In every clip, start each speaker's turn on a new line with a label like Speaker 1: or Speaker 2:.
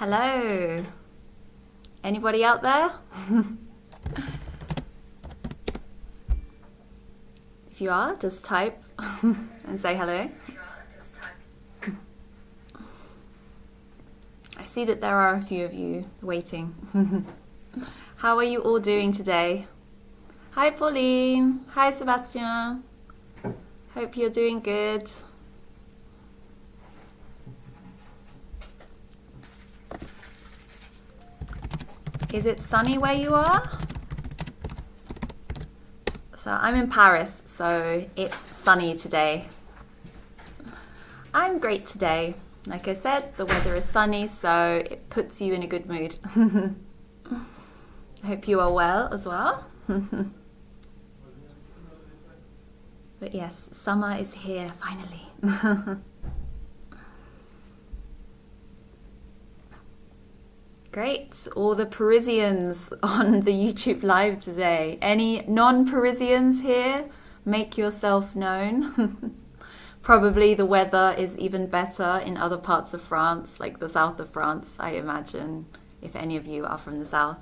Speaker 1: Hello. Anybody out there? If you are, just type and say hello. I see that there are a few of you waiting. How are you all doing today? Hi Pauline. Hi Sebastian. Hope you're doing good. Is it sunny where you are? So I'm in Paris, so it's sunny today. I'm great today. Like I said, the weather is sunny, so it puts you in a good mood. I hope you are well as well. But yes, summer is here finally. Great, all the Parisians on the YouTube live today. Any non-Parisians here? Make yourself known. Probably the weather is even better in other parts of France, like the south of France, I imagine, if any of you are from the south.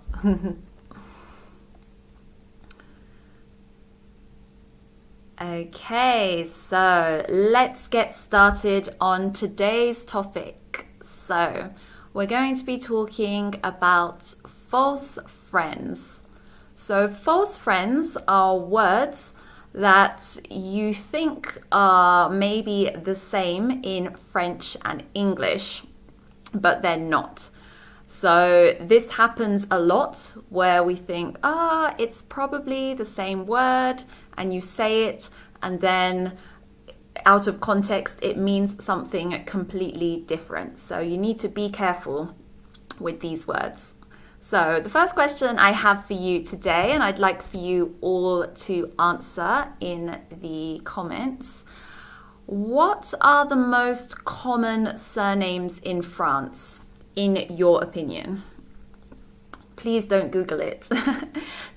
Speaker 1: Okay, so let's get started on today's topic. So we're going to be talking about false friends. So false friends are words that you think are maybe the same in French and English, but they're not. So this happens a lot where we think, it's probably the same word, and you say it, and then out of context, it means something completely different. So you need to be careful with these words. So the first question I have for you today, and I'd like for you all to answer in the comments. What are the most common surnames in France, in your opinion? Please don't Google it.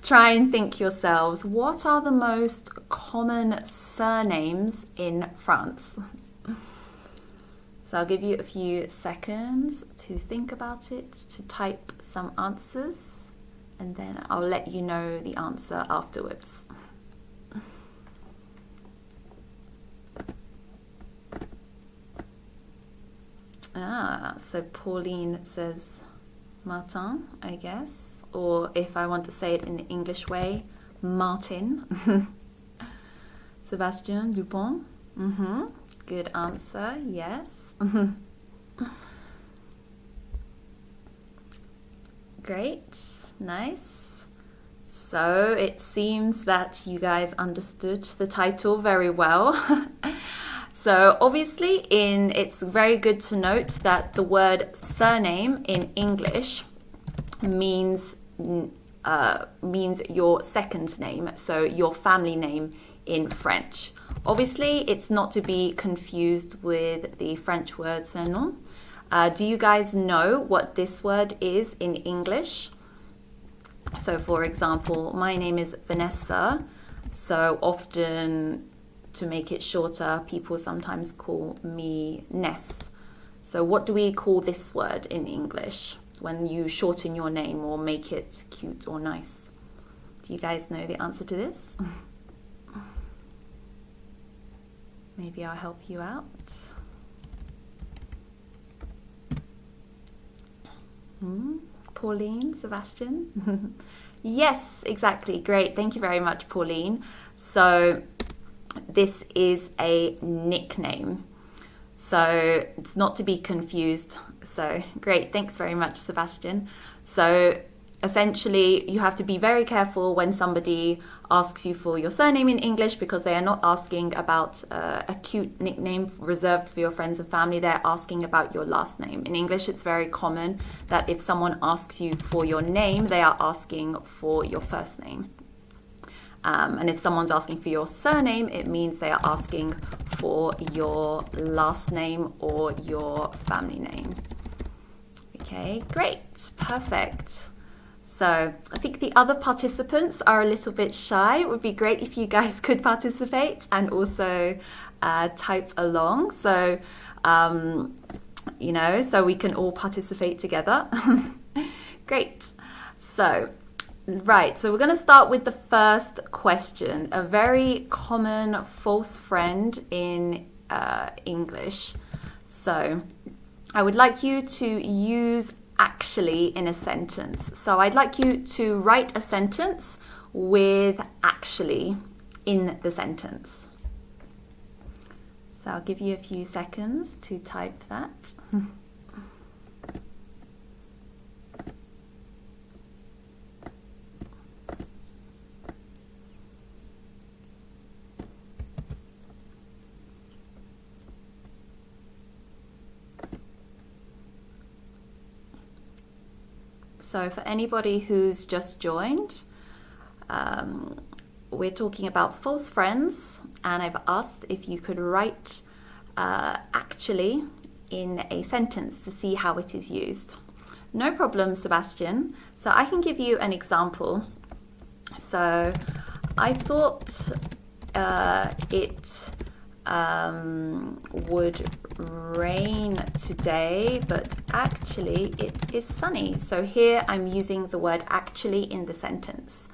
Speaker 1: Try and think yourselves. What are the most common surnames in France? So I'll give you a few seconds to think about it, to type some answers, and then I'll let you know the answer afterwards. So Pauline says Martin, I guess, or if I want to say it in the English way, Martin. Sebastian Dupont. Good answer, yes. Great, nice. So it seems that you guys understood the title very well. So obviously it's very good to note that the word surname in English means your second name, so your family name in French. Obviously, it's not to be confused with the French word surnom. Do you guys know what this word is in English? So for example, my name is Vanessa, so often to make it shorter, people sometimes call me Ness. So what do we call this word in English when you shorten your name or make it cute or nice? Do you guys know the answer to this? Maybe I'll help you out. Pauline, Sebastian? Yes, exactly. Great. Thank you very much, Pauline. So this is a nickname. So it's not to be confused. So great. Thanks very much, Sebastian. So essentially, you have to be very careful when somebody asks you for your surname in English, because they are not asking about a cute nickname reserved for your friends and family. They're asking about your last name. In English, it's very common that if someone asks you for your name, they are asking for your first name. And if someone's asking for your surname, it means they are asking for your last name or your family name. Okay, great, perfect. So I think the other participants are a little bit shy. It would be great if you guys could participate and also type along. So you know, so we can all participate together. Great. So, right, so we're going to start with the first question, a very common false friend in English. So, I would like you to use actually in a sentence. So, I'd like you to write a sentence with actually in the sentence. So, I'll give you a few seconds to type that. So for anybody who's just joined, we're talking about false friends, and I've asked if you could write actually in a sentence to see how it is used. No problem, Sebastian. So I can give you an example. So I thought it would rain today, but actually it is sunny. So here I'm using the word actually in the sentence.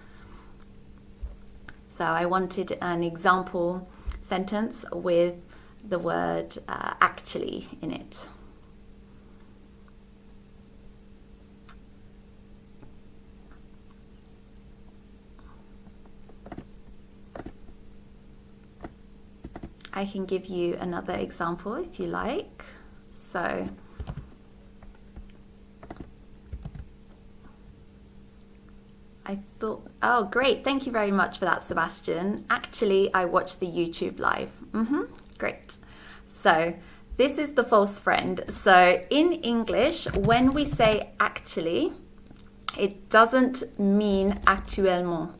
Speaker 1: So I wanted an example sentence with the word actually in it. I can give you another example if you like. So, I thought, oh great, thank you very much for that, Sebastian. Actually, I watched the YouTube live. Great. So, this is the false friend. So, in English, when we say actually, it doesn't mean actuellement.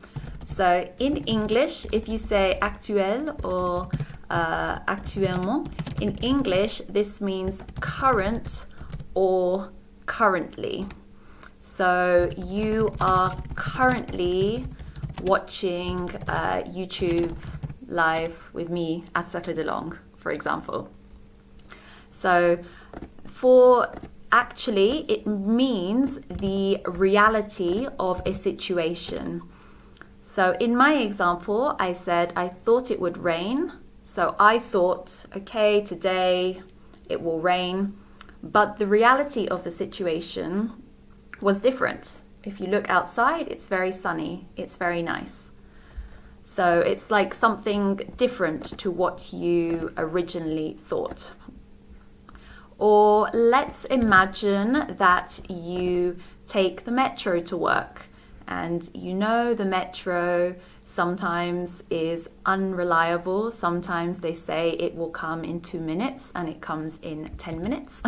Speaker 1: So, in English, if you say actuel or actuellement, in English, this means current or currently. So you are currently watching YouTube live with me at Cercle de Langues, for example. So for actually, it means the reality of a situation. So in my example, I said I thought it would rain. So I thought, okay, today it will rain, but the reality of the situation was different. If you look outside, it's very sunny, it's very nice. So it's like something different to what you originally thought. Or let's imagine that you take the metro to work, and you know the metro sometimes is unreliable. Sometimes they say it will come in 2 minutes and it comes in 10 minutes.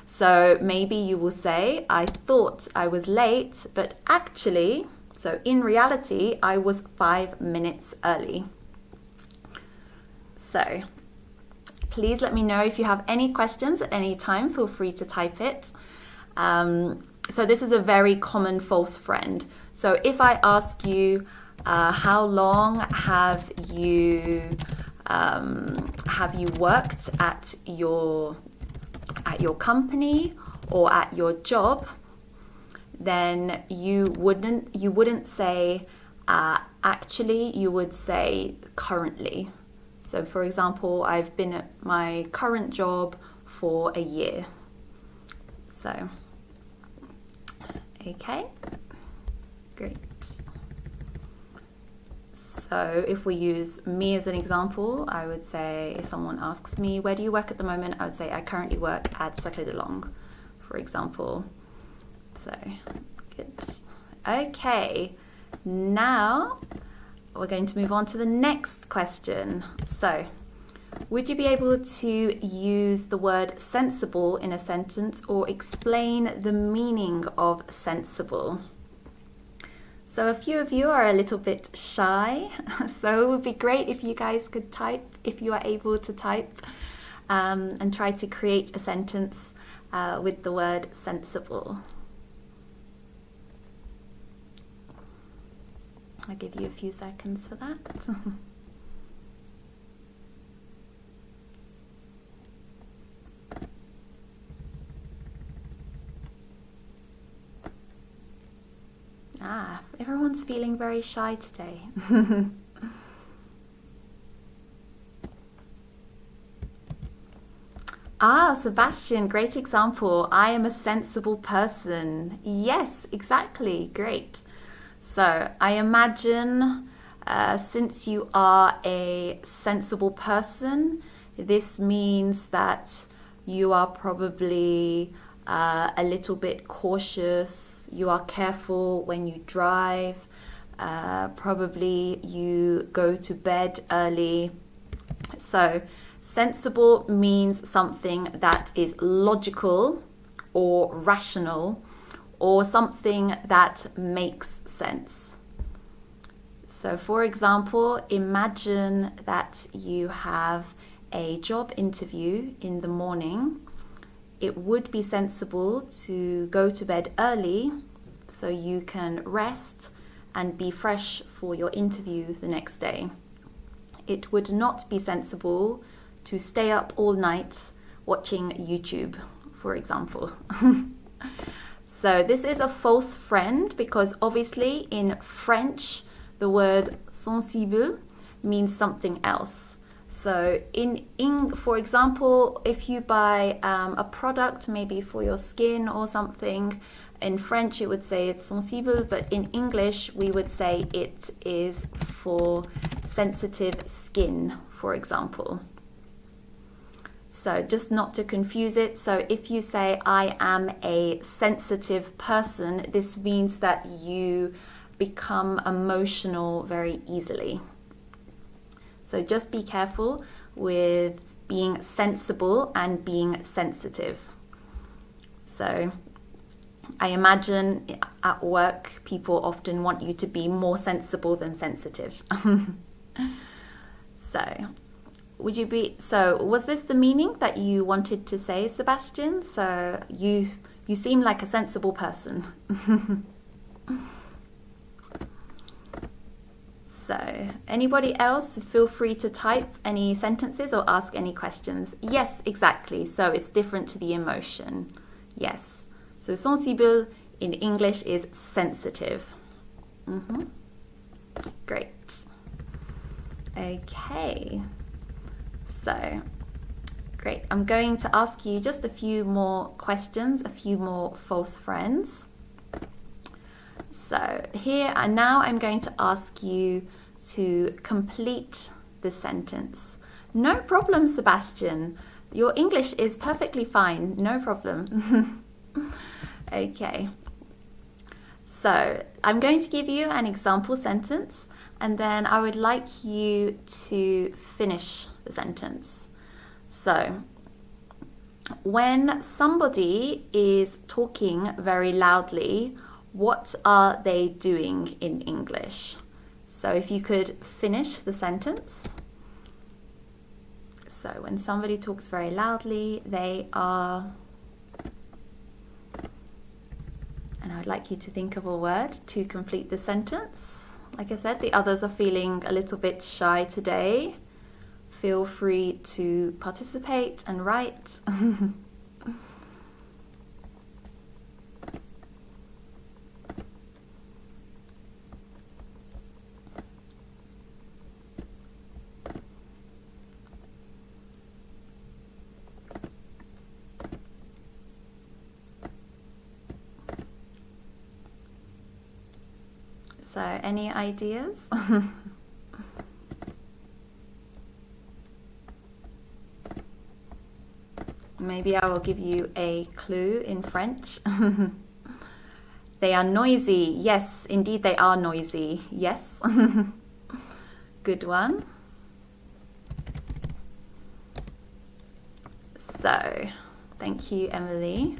Speaker 1: So maybe you will say, I thought I was late, but actually, so in reality, I was 5 minutes early. So please let me know if you have any questions at any time. Feel free to type it. So this is a very common false friend. So if I ask you, how long have you worked at your company or at your job? Then you wouldn't say actually. You would say currently. So, for example, I've been at my current job for a year. So, okay, great. So if we use me as an example, I would say, if someone asks me, where do you work at the moment? I would say, I currently work at Cercle de Langues, for example. So, good. Okay, now we're going to move on to the next question. So, would you be able to use the word sensible in a sentence or explain the meaning of sensible? So a few of you are a little bit shy, so it would be great if you guys could type, if you are able to type, and try to create a sentence with the word sensible. I'll give you a few seconds for that. Everyone's feeling very shy today. Sebastian, great example. I am a sensible person. Yes, exactly. Great. So I imagine since you are a sensible person, this means that you are probably a little bit cautious. You are careful when you drive. Probably you go to bed early. So sensible means something that is logical or rational or something that makes sense. So for example, imagine that you have a job interview in the morning. It would be sensible to go to bed early so you can rest and be fresh for your interview the next day. It would not be sensible to stay up all night watching YouTube, for example. So this is a false friend because obviously in French the word sensible means something else. So for example, if you buy a product maybe for your skin or something, in French it would say it's sensible, but in English we would say it is for sensitive skin, for example. So just not to confuse it. So if you say I am a sensitive person, this means that you become emotional very easily. So just be careful with being sensible and being sensitive. So I imagine at work people often want you to be more sensible than sensitive. So was this the meaning that you wanted to say, Sebastian? So you seem like a sensible person. So anybody else, feel free to type any sentences or ask any questions. Yes, exactly. So it's different to the emotion. Yes. So sensible in English is sensitive. Great. Okay. So, great. I'm going to ask you just a few more questions, a few more false friends. So here and now I'm going to ask you to complete the sentence. No problem, Sebastian. Your English is perfectly fine. No problem. Okay. So I'm going to give you an example sentence and then I would like you to finish the sentence. So, when somebody is talking very loudly, what are they doing in English? So if you could finish the sentence. So when somebody talks very loudly, they are... And I would like you to think of a word to complete the sentence. Like I said, the others are feeling a little bit shy today. Feel free to participate and write. So, any ideas? Maybe I will give you a clue in French. They are noisy. Yes, indeed they are noisy. Yes. Good one. So, thank you, Emily.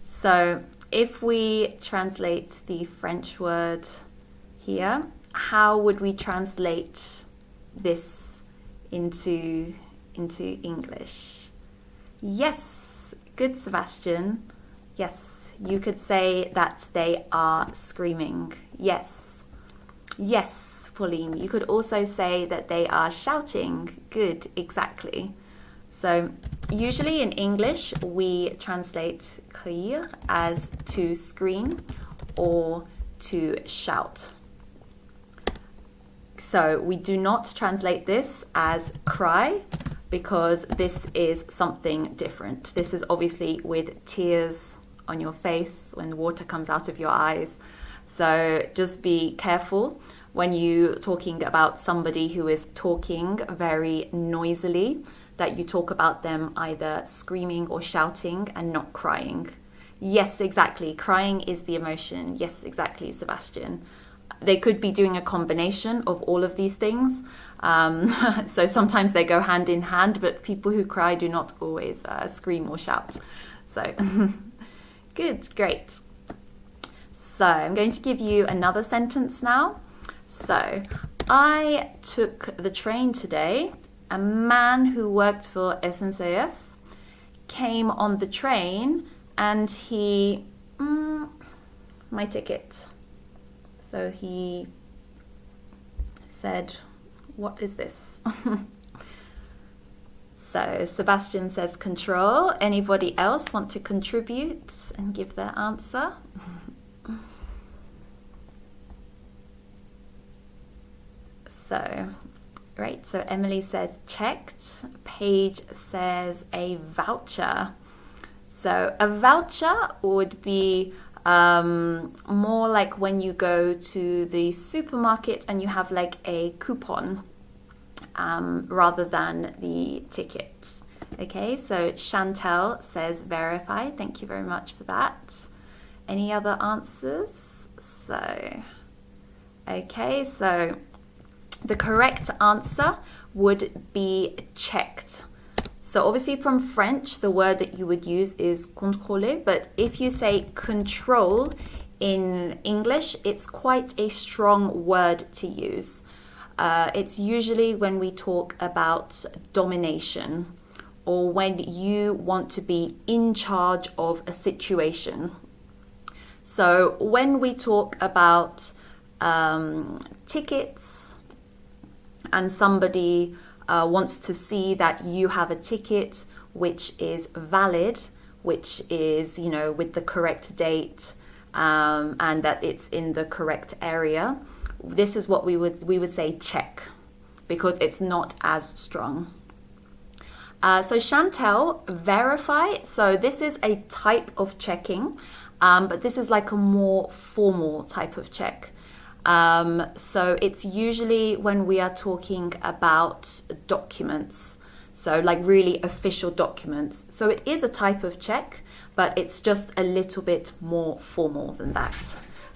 Speaker 1: So, if we translate the French word here, how would we translate this into English? Yes, good, Sebastian. Yes, you could say that they are screaming. Yes. Yes, Pauline. You could also say that they are shouting. Good, exactly. So usually in English, we translate crier as to scream or to shout. So we do not translate this as cry because this is something different. This is obviously with tears on your face when water comes out of your eyes. So just be careful when you're talking about somebody who is talking very noisily, that you talk about them either screaming or shouting and not crying. Yes, exactly. Crying is the emotion. Yes, exactly, Sebastian. They could be doing a combination of all of these things. So sometimes they go hand in hand, but people who cry do not always scream or shout. So good, great. So I'm going to give you another sentence now. So I took the train today. A man who worked for SNCF came on the train and he... my ticket. So he said, what is this? So Sebastian says control. Anybody else want to contribute and give their answer? So, right, so Emily says checked. Paige says a voucher. So a voucher would be more like when you go to the supermarket and you have like a coupon rather than the tickets. Okay, so Chantel says verify. Thank you very much for that. Any other answers? So, okay, so the correct answer would be checked. So obviously from French, the word that you would use is contrôler, but if you say control in English, it's quite a strong word to use. It's usually when we talk about domination or when you want to be in charge of a situation. So when we talk about tickets and somebody wants to see that you have a ticket which is valid, which is, you know, with the correct date and that it's in the correct area, this is what we would say check, because it's not as strong. So Chantel, verify. So this is a type of checking, but this is like a more formal type of check. So it's usually when we are talking about documents, so like really official documents. So it is a type of check, but it's just a little bit more formal than that.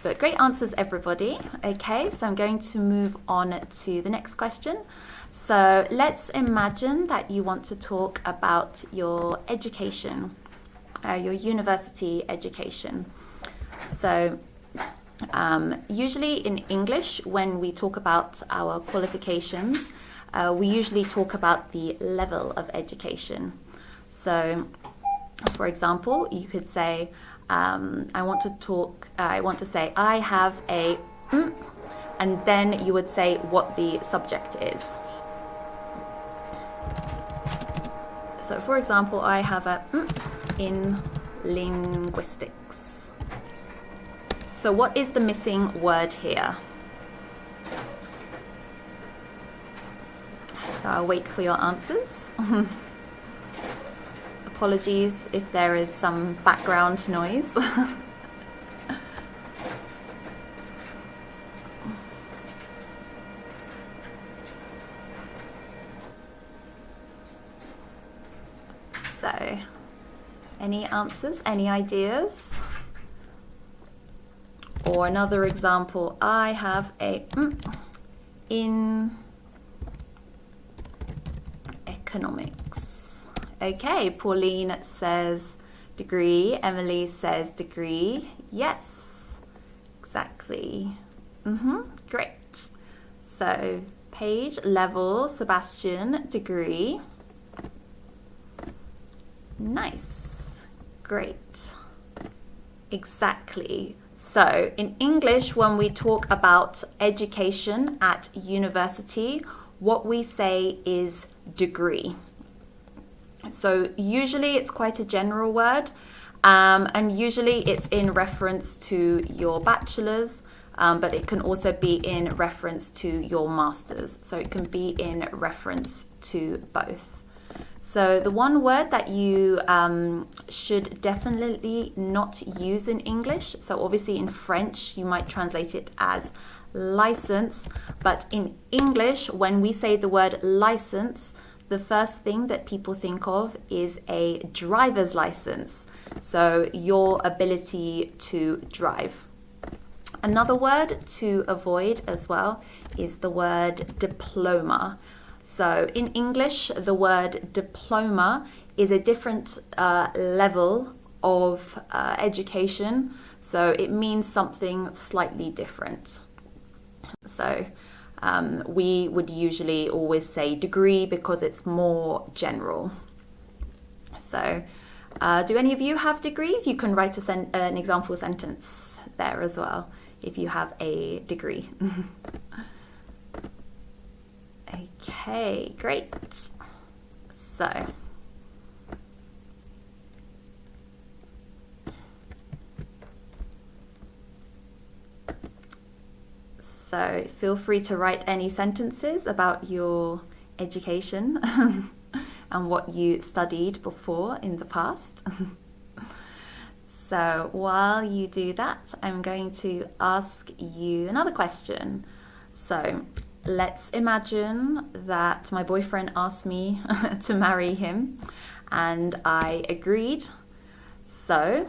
Speaker 1: But great answers, everybody. Okay, so I'm going to move on to the next question. So let's imagine that you want to talk about your education, your university education. So usually in English, when we talk about our qualifications, we usually talk about the level of education. So, for example, you could say, I want to say, I have a, and then you would say what the subject is. So, for example, I have a in linguistics. So what is the missing word here? So I'll wait for your answers. Apologies if there is some background noise. So, any answers? Any ideas? Or another example, I have a in economics. Okay, Pauline says degree, Emily says degree. Yes, exactly. Great. So, Paige, level, Sebastian, degree. Nice. Great. Exactly. So in English, when we talk about education at university, what we say is degree. So usually it's quite a general word, and usually it's in reference to your bachelor's, but it can also be in reference to your master's. So it can be in reference to both. So the one word that you should definitely not use in English, so obviously in French, you might translate it as license, but in English, when we say the word license, the first thing that people think of is a driver's license. So your ability to drive. Another word to avoid as well is the word diploma. So in English, the word diploma is a different level of education. So it means something slightly different. So we would usually always say degree because it's more general. So do any of you have degrees? You can write an example sentence there as well if you have a degree. Okay, great. So feel free to write any sentences about your education and what you studied before in the past. So while you do that, I'm going to ask you another question. So let's imagine that my boyfriend asked me to marry him and I agreed. So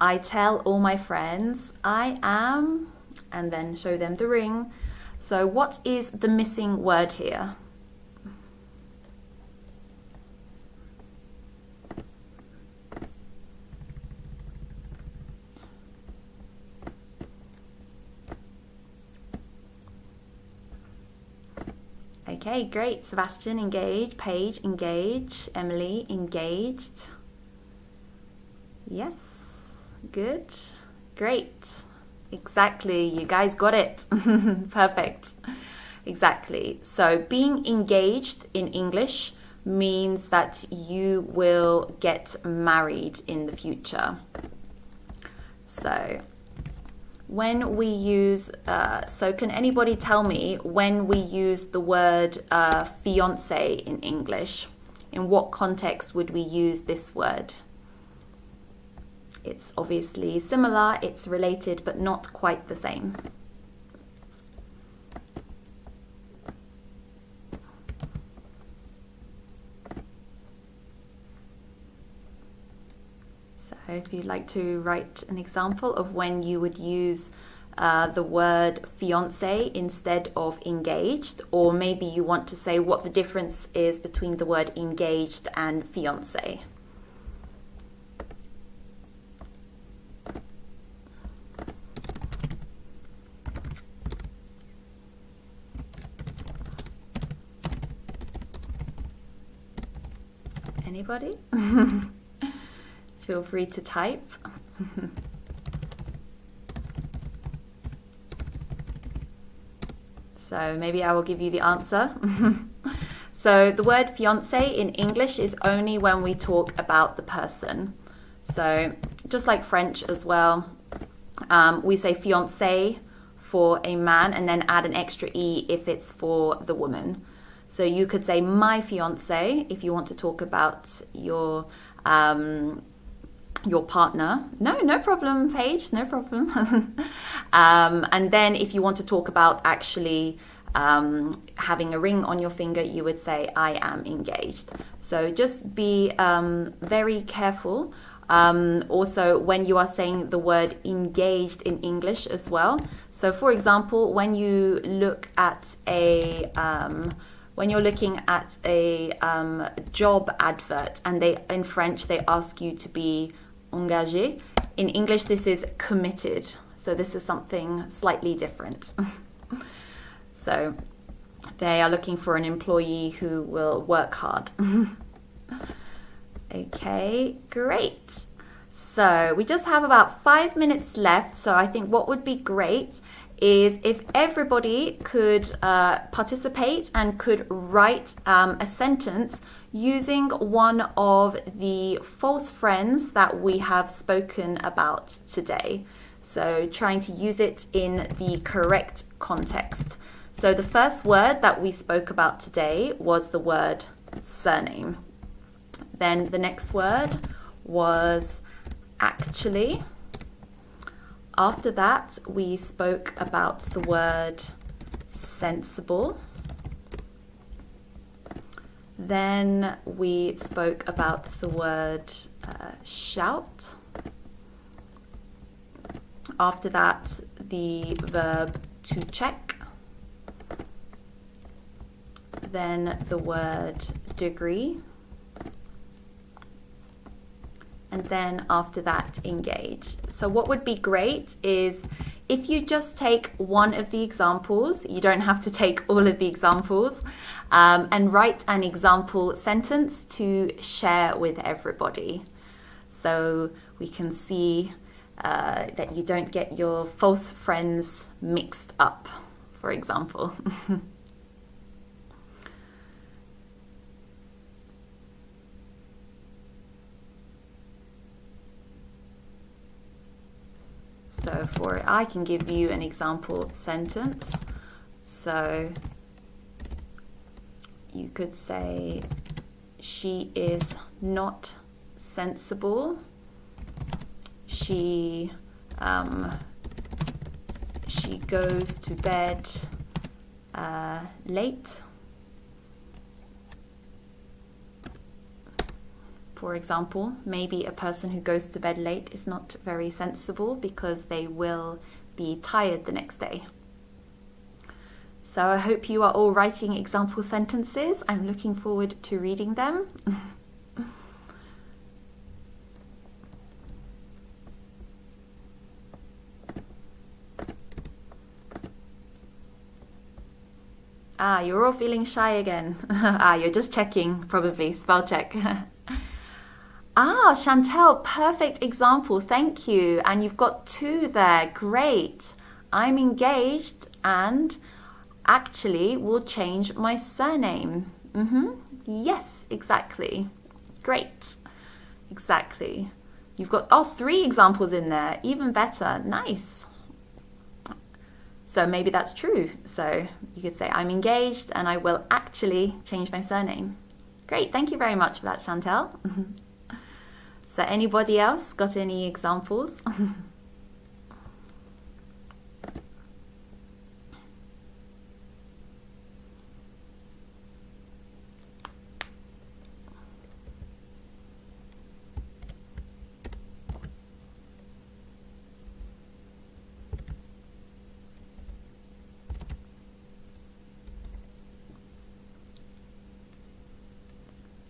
Speaker 1: I tell all my friends I am, and then show them the ring. So what is the missing word here? Okay, great. Sebastian, engaged. Paige, engaged. Emily, engaged. Yes, good. Great. Exactly, you guys got it. Perfect. Exactly. So being engaged in English means that you will get married in the future. So when we use, so can anybody tell me when we use the word fiancé in English? In what context would we use this word? It's obviously similar, it's related, but not quite the same. So if you'd like to write an example of when you would use the word fiancé instead of engaged, or maybe you want to say what the difference is between the word engaged and fiancé. Anybody? Feel free to type. So maybe I will give you the answer. So the word fiancé in English is only when we talk about the person. So just like French as well, we say fiancé for a man and then add an extra E if it's for the woman. So you could say my fiancé if you want to talk about your partner. No problem, Paige, no problem. And then if you want to talk about actually having a ring on your finger, you would say I am engaged. So just be very careful. Also, when you are saying the word engaged in English as well. So for example, when you look at when you're looking at a job advert and in French they ask you to be engagé, in English this is committed. So this is something slightly different. So they are looking for an employee who will work hard. Okay, great. So we just have about 5 minutes left. So I think what would be great is if everybody could participate and could write a sentence using one of the false friends that we have spoken about today. So trying to use it in the correct context. So the first word that we spoke about today was the word surname. Then the next word was actually. After that, we spoke about the word sensible. Then we spoke about the word shout. After that, the verb to check. Then the word degree. And then after that, engage. So what would be great is if you just take one of the examples, you don't have to take all of the examples, and write an example sentence to share with everybody. So we can see that you don't get your false friends mixed up, for example. So I can give you an example sentence. So you could say, she is not sensible. She goes to bed late. For example, maybe a person who goes to bed late is not very sensible because they will be tired the next day. So I hope you are all writing example sentences. I'm looking forward to reading them. You're all feeling shy again. You're just checking, probably, spell check. Chantel, perfect example, thank you. And you've got 2 there, great. I'm engaged and actually will change my surname. Yes, exactly. Great, exactly. You've got 3 examples in there, even better, nice. So maybe that's true. So you could say, I'm engaged and I will actually change my surname. Great, thank you very much for that, Chantel. So anybody else got any examples?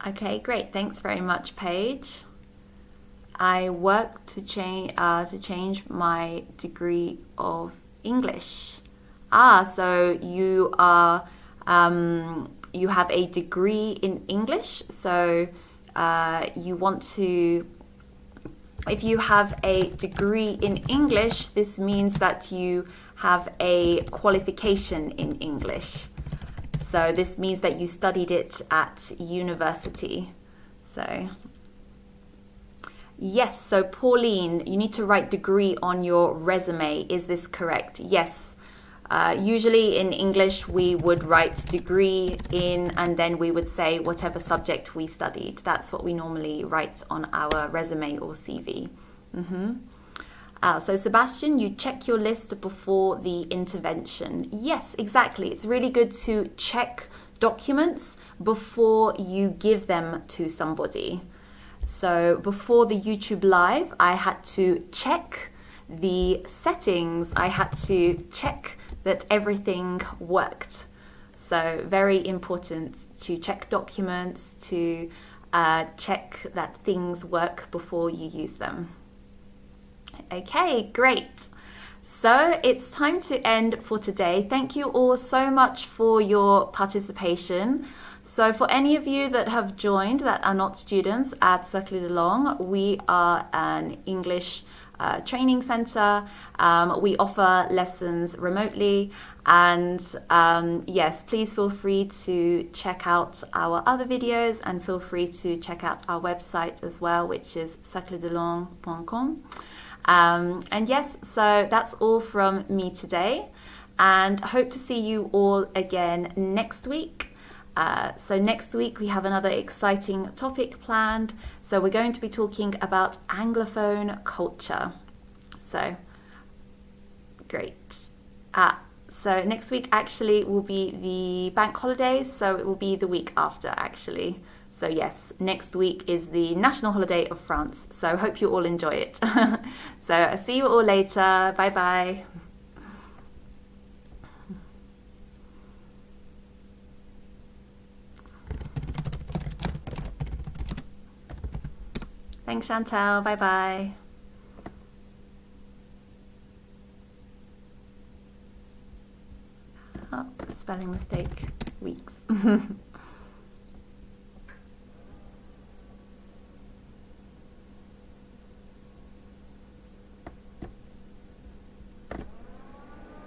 Speaker 1: Okay, great. Thanks very much, Paige. I work to change my degree of English. So you are you have a degree in English. So you want to. If you have a degree in English, this means that you have a qualification in English. So this means that you studied it at university. So yes, so Pauline, you need to write degree on your resume. Is this correct? Yes. Usually in English, we would write degree in, and then we would say whatever subject we studied. That's what we normally write on our resume or CV. So Sebastian, you check your list before the intervention. Yes, exactly. It's really good to check documents before you give them to somebody. So before the YouTube live, I had to check the settings. I had to check that everything worked. So very important to check documents, to check that things work before you use them. Okay, great. So it's time to end for today. Thank you all so much for your participation. So for any of you that have joined that are not students at Cercle de Langues, we are an English training center. We offer lessons remotely, and yes, please feel free to check out our other videos and feel free to check out our website as well, which is cercledelangues.com. And yes, so that's all from me today, and I hope to see you all again next week. So next week we have another exciting topic planned. So we're going to be talking about Anglophone culture. So great. So next week actually will be the bank holidays, so it will be the week after actually. So yes, next week is the national holiday of France. So I hope you all enjoy it. So I'll see you all later. Bye bye. Thanks, Chantal. Bye bye. Oh, spelling mistake. Weeks.